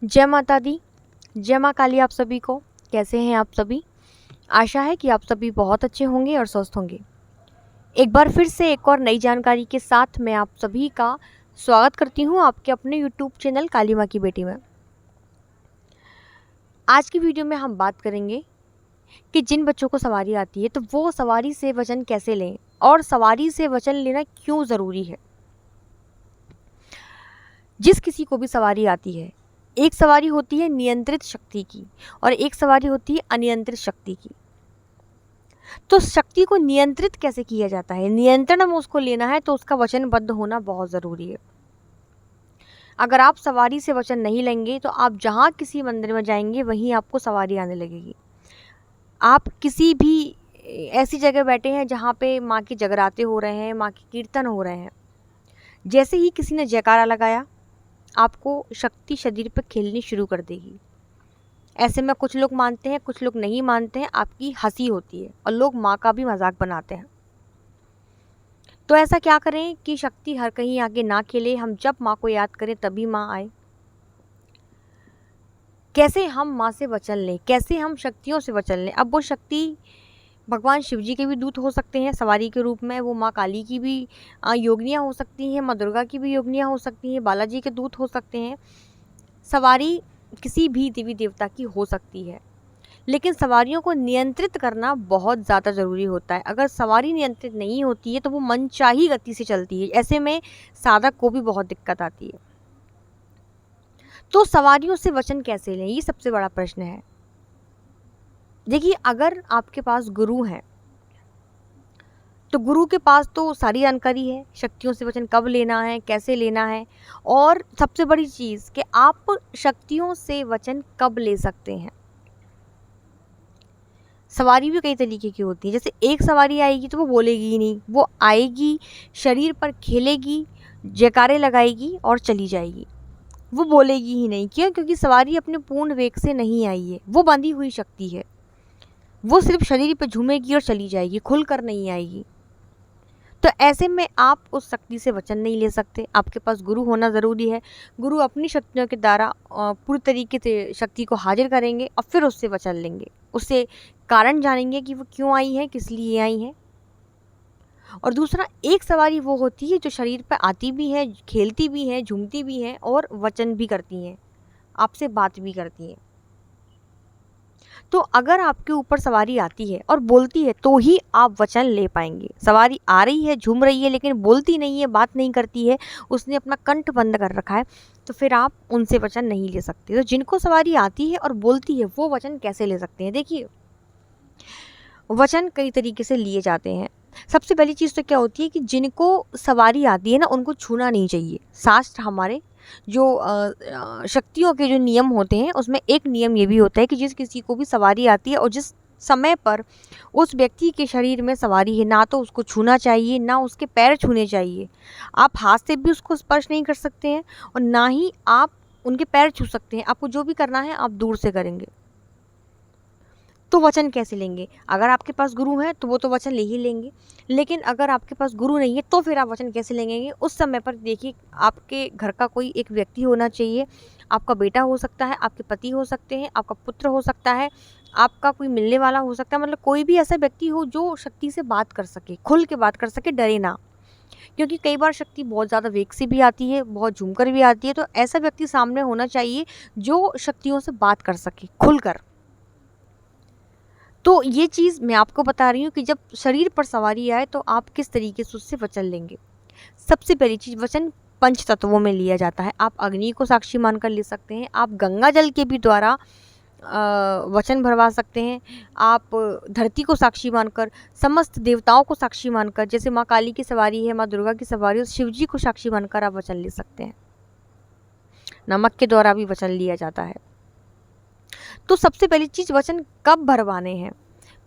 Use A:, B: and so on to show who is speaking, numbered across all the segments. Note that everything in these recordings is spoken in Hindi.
A: जय माता दी, जय माँ काली आप सभी को। कैसे हैं आप सभी? आशा है कि आप सभी बहुत अच्छे होंगे और स्वस्थ होंगे। एक बार फिर से एक और नई जानकारी के साथ मैं आप सभी का स्वागत करती हूँ आपके अपने यूट्यूब चैनल काली माँ की बेटी में। आज की वीडियो में हम बात करेंगे कि जिन बच्चों को सवारी आती है तो वो सवारी से वचन कैसे लें और सवारी से वचन लेना क्यों ज़रूरी है। जिस किसी को भी सवारी आती है, एक सवारी होती है नियंत्रित शक्ति की और एक सवारी होती है अनियंत्रित शक्ति की। तो शक्ति को नियंत्रित कैसे किया जाता है, नियंत्रण में उसको लेना है तो उसका वचनबद्ध होना बहुत ज़रूरी है। अगर आप सवारी से वचन नहीं लेंगे तो आप जहाँ किसी मंदिर में जाएंगे वहीं आपको सवारी आने लगेगी। आप किसी भी ऐसी जगह बैठे हैं जहाँ पे माँ के जगराते हो रहे हैं, माँ के कीर्तन हो रहे हैं, जैसे ही किसी ने जयकारा लगाया आपको शक्ति शरीर पर खेलनी शुरू कर देगी। ऐसे में कुछ लोग मानते हैं, कुछ लोग नहीं मानते हैं, आपकी हंसी होती है और लोग माँ का भी मजाक बनाते हैं। तो ऐसा क्या करें कि शक्ति हर कहीं आगे ना खेले, हम जब माँ को याद करें तभी माँ आए। कैसे हम माँ से वचन लें, कैसे हम शक्तियों से वचन लें। अब वो शक्ति भगवान शिव जी के भी दूत हो सकते हैं सवारी के रूप में, वो माँ काली की भी योगिनियाँ हो सकती हैं, माँ दुर्गा की भी योगिनियाँ हो सकती हैं, बालाजी के दूत हो सकते हैं। सवारी किसी भी देवी देवता की हो सकती है, लेकिन सवारियों को नियंत्रित करना बहुत ज़्यादा ज़रूरी होता है। अगर सवारी नियंत्रित नहीं होती है तो वो मनचाही गति से चलती है, ऐसे में साधक को भी बहुत दिक्कत आती है। तो सवारियों से वचन कैसे लें, ये सबसे बड़ा प्रश्न है। देखिए, अगर आपके पास गुरु हैं तो गुरु के पास तो सारी जानकारी है, शक्तियों से वचन कब लेना है, कैसे लेना है, और सबसे बड़ी चीज़ कि आप शक्तियों से वचन कब ले सकते हैं। सवारी भी कई तरीके की होती है। जैसे एक सवारी आएगी तो वो बोलेगी ही नहीं, वो आएगी, शरीर पर खेलेगी, जयकारे लगाएगी और चली जाएगी। वो बोलेगी ही नहीं। क्यों? क्योंकि सवारी अपने पूर्ण वेग से नहीं आई है, वो बंधी हुई शक्ति है। वो सिर्फ शरीर पर झूमेगी और चली जाएगी, खुलकर नहीं आएगी। तो ऐसे में आप उस शक्ति से वचन नहीं ले सकते। आपके पास गुरु होना ज़रूरी है। गुरु अपनी शक्तियों के द्वारा पूरी तरीके से शक्ति को हाजिर करेंगे और फिर उससे वचन लेंगे, उससे कारण जानेंगे कि वो क्यों आई है, किस लिए आई है। और दूसरा, एक सवारी वो होती है जो शरीर पर आती भी है, खेलती भी है, झूमती भी है और वचन भी करती हैं, आपसे बात भी करती हैं। तो अगर आपके ऊपर सवारी आती है और बोलती है तो ही आप वचन ले पाएंगे। सवारी आ रही है, झूम रही है, लेकिन बोलती नहीं है, बात नहीं करती है, उसने अपना कंठ बंद कर रखा है, तो फिर आप उनसे वचन नहीं ले सकते। तो जिनको सवारी आती है और बोलती है वो वचन कैसे ले सकते हैं? देखिए, वचन कई तरीके से लिए जाते हैं। सबसे पहली चीज़ तो क्या होती है कि जिनको सवारी आती है ना, उनको छूना नहीं चाहिए। शास्त्र हमारे जो शक्तियों के जो नियम होते हैं उसमें एक नियम ये भी होता है कि जिस किसी को भी सवारी आती है और जिस समय पर उस व्यक्ति के शरीर में सवारी है, ना तो उसको छूना चाहिए, ना उसके पैर छूने चाहिए। आप हाथ से भी उसको स्पर्श नहीं कर सकते हैं और ना ही आप उनके पैर छू सकते हैं। आपको जो भी करना है आप दूर से करेंगे। तो वचन कैसे लेंगे? अगर आपके पास गुरु है तो वो तो वचन ले ही लेंगे, लेकिन अगर आपके पास गुरु नहीं है तो फिर आप वचन कैसे लेंगे? उस समय पर देखिए, आपके घर का कोई एक व्यक्ति होना चाहिए। आपका बेटा हो सकता है, आपके पति हो सकते हैं, आपका पुत्र हो सकता है, आपका कोई मिलने वाला हो सकता है। मतलब कोई भी ऐसा व्यक्ति हो जो शक्ति से बात कर सके, खुल के बात कर सके, डरे ना। क्योंकि कई बार शक्ति बहुत ज़्यादा वेग से भी आती है, बहुत झूमकर भी आती है। तो ऐसा व्यक्ति सामने होना चाहिए जो शक्तियों से बात कर सके खुलकर। तो ये चीज़ मैं आपको बता रही हूँ कि जब शरीर पर सवारी आए तो आप किस तरीके से उससे वचन लेंगे। सबसे पहली चीज़, वचन पंच तत्वों में लिया जाता है। आप अग्नि को साक्षी मानकर ले सकते हैं, आप गंगा जल के भी द्वारा वचन भरवा सकते हैं, आप धरती को साक्षी मानकर, समस्त देवताओं को साक्षी मानकर, जैसे माँ काली की सवारी है, माँ दुर्गा की सवारी है, शिव जी को साक्षी मानकर आप वचन ले सकते हैं। नमक के द्वारा भी वचन लिया जाता है। तो सबसे पहली चीज़, वचन कब भरवाने हैं।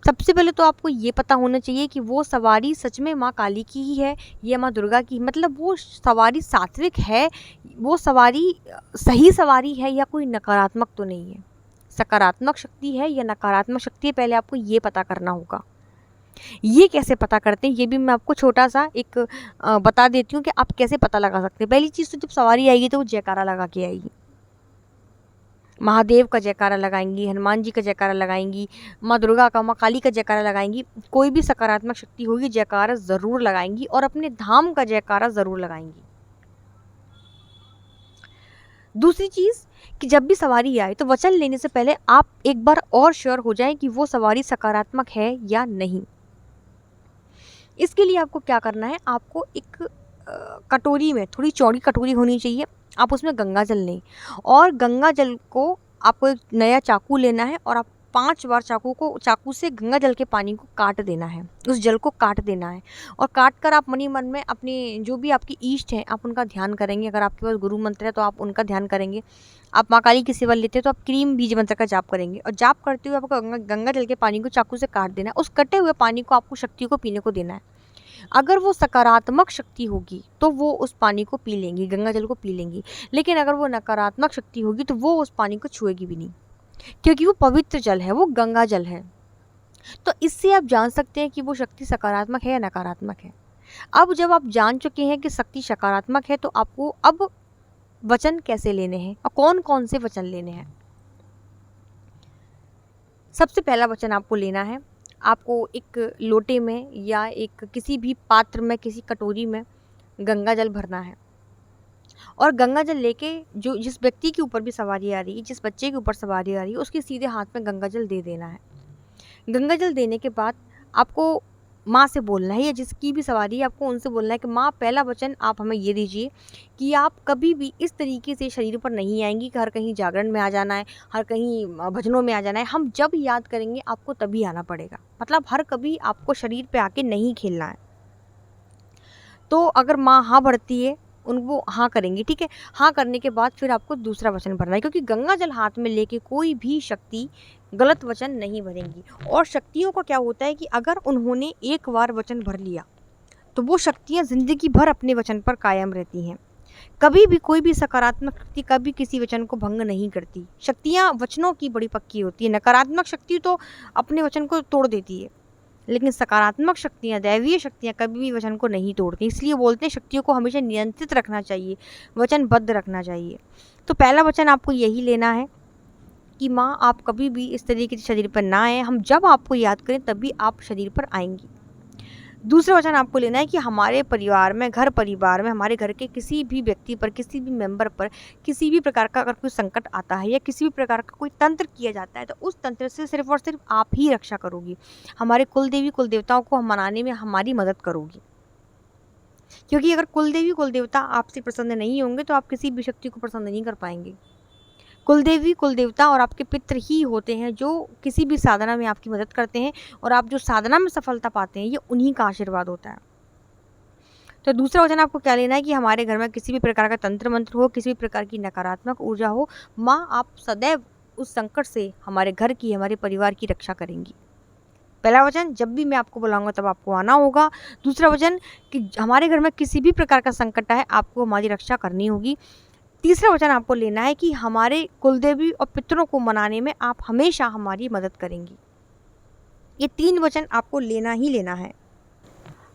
A: सबसे पहले तो आपको ये पता होना चाहिए कि वो सवारी सच में माँ काली की ही है या माँ दुर्गा की, मतलब वो सवारी सात्विक है, वो सवारी सही सवारी है या कोई नकारात्मक तो नहीं है, सकारात्मक शक्ति है या नकारात्मक शक्ति है, पहले आपको ये पता करना होगा। ये कैसे पता करते हैं ये भी मैं आपको छोटा सा एक बता देती हूँ कि आप कैसे पता लगा सकते हैं। पहली चीज़ तो जब सवारी आएगी तो वो जयकारा लगा के आएगी। महादेव का जयकारा लगाएंगी, हनुमान जी का जयकारा लगाएंगी, माँ दुर्गा का, माँ काली का जयकारा लगाएंगी। कोई भी सकारात्मक शक्ति होगी जयकारा ज़रूर लगाएंगी और अपने धाम का जयकारा ज़रूर लगाएंगी। दूसरी चीज़ कि जब भी सवारी आए तो वचन लेने से पहले आप एक बार और श्योर हो जाएं कि वो सवारी सकारात्मक है या नहीं। इसके लिए आपको क्या करना है, आपको एक कटोरी में, थोड़ी चौड़ी कटोरी होनी चाहिए, आप उसमें गंगा जल लें और गंगा जल को आपको एक नया चाकू लेना है और आप 5 बार चाकू से गंगा जल के पानी को काट देना है, उस जल को काट देना है। और काट कर आप मनी मन में अपने जो भी आपकी इष्ट हैं आप उनका ध्यान करेंगे। अगर आपके पास गुरु मंत्र है तो आप उनका ध्यान करेंगे। आप माँ काली की सेवा लेते हैं तो आप क्रीम बीज मंत्र का जाप करेंगे और जाप करते हुए आपको गंगा जल के पानी को चाकू से काट देना है। उस कटे हुए पानी को आपको शक्ति को पीने को देना है। अगर वो सकारात्मक शक्ति होगी तो वो उस पानी को पी लेंगी, गंगा जल को पी लेंगी। लेकिन अगर वो नकारात्मक शक्ति होगी तो वो उस पानी को छुएगी भी नहीं, क्योंकि वो पवित्र जल है, वो गंगा जल है। तो इससे आप जान सकते हैं कि वो शक्ति सकारात्मक है या नकारात्मक है। अब जब आप जान चुके हैं कि शक्ति सकारात्मक है तो आपको अब वचन कैसे लेने हैं और कौन कौन से वचन लेने हैं। सबसे पहला वचन आपको लेना है, आपको एक लोटे में या एक किसी भी पात्र में, किसी कटोरी में गंगा जल भरना है और गंगा जल लेके जो जिस व्यक्ति के ऊपर भी सवारी आ रही है, जिस बच्चे के ऊपर सवारी आ रही है, उसके सीधे हाथ में गंगा जल दे देना है। गंगा जल देने के बाद आपको माँ से बोलना है या जिसकी भी सवारी है आपको उनसे बोलना है कि माँ, पहला वचन आप हमें ये दीजिए कि आप कभी भी इस तरीके से शरीर पर नहीं आएंगी कि हर कहीं जागरण में आ जाना है, हर कहीं भजनों में आ जाना है। हम जब याद करेंगे आपको तभी आना पड़ेगा, मतलब हर कभी आपको शरीर पे आके नहीं खेलना है। तो अगर माँ हाँ भरती है उनको हाँ करेंगे, ठीक है। हाँ करने के बाद फिर आपको दूसरा वचन भरना है, क्योंकि गंगा जल हाथ में लेके कोई भी शक्ति गलत वचन नहीं भरेंगी। और शक्तियों का क्या होता है कि अगर उन्होंने एक बार वचन भर लिया तो वो शक्तियाँ ज़िंदगी भर अपने वचन पर कायम रहती हैं। कभी भी कोई भी सकारात्मक शक्ति कभी किसी वचन को भंग नहीं करती। शक्तियाँ वचनों की बड़ी पक्की होती है। नकारात्मक शक्ति तो अपने वचन को तोड़ देती है, लेकिन सकारात्मक शक्तियाँ, दैवीय शक्तियाँ कभी भी वचन को नहीं तोड़ती। इसलिए बोलते हैं शक्तियों को हमेशा नियंत्रित रखना चाहिए, वचनबद्ध रखना चाहिए। तो पहला वचन आपको यही लेना है कि माँ, आप कभी भी इस तरीके से शरीर पर ना आए, हम जब आपको याद करें तभी आप शरीर पर आएंगी। दूसरा वचन आपको लेना है कि हमारे परिवार में, घर परिवार में, हमारे घर के किसी भी व्यक्ति पर, किसी भी मेंबर पर किसी भी प्रकार का अगर कोई संकट आता है या किसी भी प्रकार का कोई तंत्र किया जाता है तो उस तंत्र से सिर्फ और सिर्फ आप ही रक्षा करोगी। हमारे कुल देवी कुल देवताओं को मनाने में हमारी मदद करोगी, क्योंकि अगर कुल देवी कुल देवता आपसे प्रसन्न नहीं होंगे तो आप किसी भी शक्ति को प्रसन्न नहीं कर पाएंगे। कुलदेवी कुल देवता और आपके पितृ ही होते हैं जो किसी भी साधना में आपकी मदद करते हैं, और आप जो साधना में सफलता पाते हैं ये उन्हीं का आशीर्वाद होता है। तो दूसरा वचन आपको क्या लेना है कि हमारे घर में किसी भी प्रकार का तंत्र मंत्र हो, किसी भी प्रकार की नकारात्मक ऊर्जा हो, माँ आप सदैव उस संकट से हमारे घर की, हमारे परिवार की रक्षा करेंगी। पहला वचन, जब भी मैं आपको बुलाऊंगा तब आपको आना होगा। दूसरा वचन कि हमारे घर में किसी भी प्रकार का संकट है आपको हमारी रक्षा करनी होगी। तीसरा वचन आपको लेना है कि हमारे कुलदेवी और पितरों को मनाने में आप हमेशा हमारी मदद करेंगी। ये 3 वचन आपको लेना ही लेना है।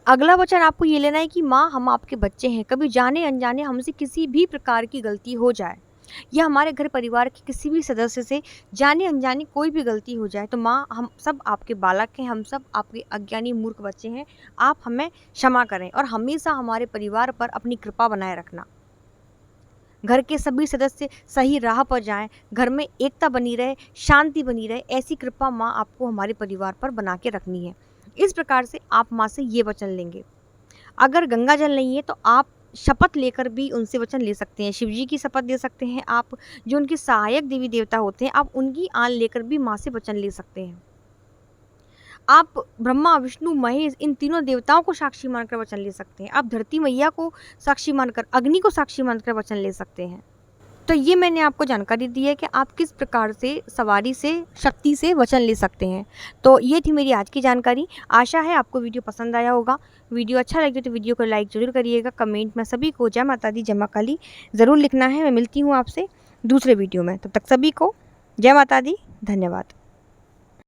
A: अगला वचन आपको ये लेना है कि माँ, हम आपके बच्चे हैं, कभी जाने अनजाने हमसे किसी भी प्रकार की गलती हो जाए या हमारे घर परिवार के किसी भी सदस्य से जाने अनजाने कोई भी गलती हो जाए तो माँ, हम सब आपके बालक हैं, हम सब आपके अज्ञानी मूर्ख बच्चे हैं, आप हमें क्षमा करें और हमेशा हमारे परिवार पर अपनी कृपा बनाए रखना। घर के सभी सदस्य सही राह पर जाएं, घर में एकता बनी रहे, शांति बनी रहे, ऐसी कृपा माँ आपको हमारे परिवार पर बना के रखनी है। इस प्रकार से आप माँ से ये वचन लेंगे। अगर गंगा जल नहीं है तो आप शपथ लेकर भी उनसे वचन ले सकते हैं। शिव जी की शपथ ले सकते हैं आप, जो उनके सहायक देवी देवता होते हैं, आप उनकी आन लेकर भी माँ से वचन ले सकते हैं। आप ब्रह्मा, विष्णु, महेश, इन तीनों देवताओं को साक्षी मानकर वचन ले सकते हैं। आप धरती मैया को साक्षी मानकर, अग्नि को साक्षी मानकर वचन ले सकते हैं। तो ये मैंने आपको जानकारी दी है कि आप किस प्रकार से सवारी से, शक्ति से वचन ले सकते हैं। तो ये थी मेरी आज की जानकारी। आशा है आपको वीडियो पसंद आया होगा। वीडियो अच्छा लगे तो वीडियो को लाइक जरूर करिएगा। कमेंट में सभी को जय माता दी, जय माँ काली ज़रूर लिखना है। मैं मिलती हूँ आपसे दूसरे वीडियो में, तब तक सभी को जय माता दी, धन्यवाद।